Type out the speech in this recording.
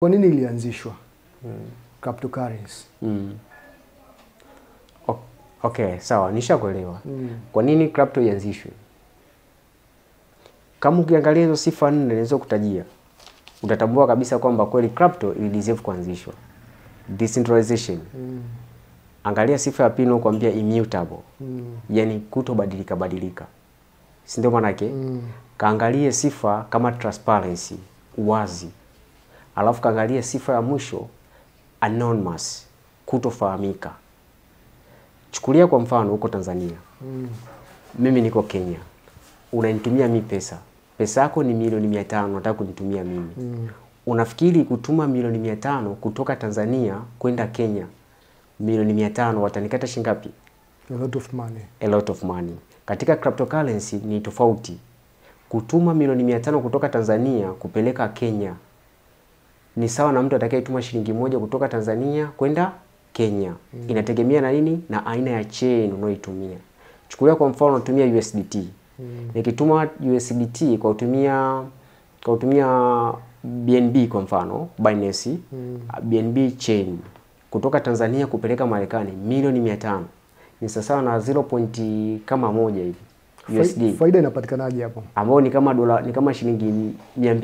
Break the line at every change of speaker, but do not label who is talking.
Kwa nini ilianzishwa cryptocurrency?
Okay, sawa, nishakuelewa. Kwa nini crypto ianzishwe? Kama ukiangalia hizo sifa 4 nilizokutajia, utatambua kabisa kwamba kweli crypto ili deserve kuanzishwa. Decentralization. Angalia sifa ya pili nakwambia immutable. Yaani kutobadilika badilika. Si ndio maana yake? Kaangalie sifa kama transparency, uwazi. Alafu kaangalia sifa ya mwisho anonymous, kutofahamika. Chukulia kwa mfano huko Tanzania. Mimi niko Kenya. Unanitumia mimi pesa. Pesa yako ni milioni 500 unataka kunitumia mimi. Unafikiri kutuma milioni 500 kutoka Tanzania kwenda Kenya, milioni 500 watanikata shilingi ngapi?
A lot of money.
A lot of money. Katika cryptocurrency ni tofauti. Kutuma milioni 500 kutoka Tanzania kupeleka Kenya ni sawa na mtu atakayetuma shilingi 1 kutoka Tanzania kwenda Kenya. Inategemea na nini? Na aina ya chain unayoitumia. Chukulia kwa mfano unatumia USDT. Nikituma USDT kwa kutumia BNB kwa mfano, Binance, BNB chain kutoka Tanzania kupeleka Marekani milioni 500 ni sawa na 0. kama 1 hivi USD.
Faida inapatikanaje hapo?
Ambao ni kama dola, ni kama shilingi 200.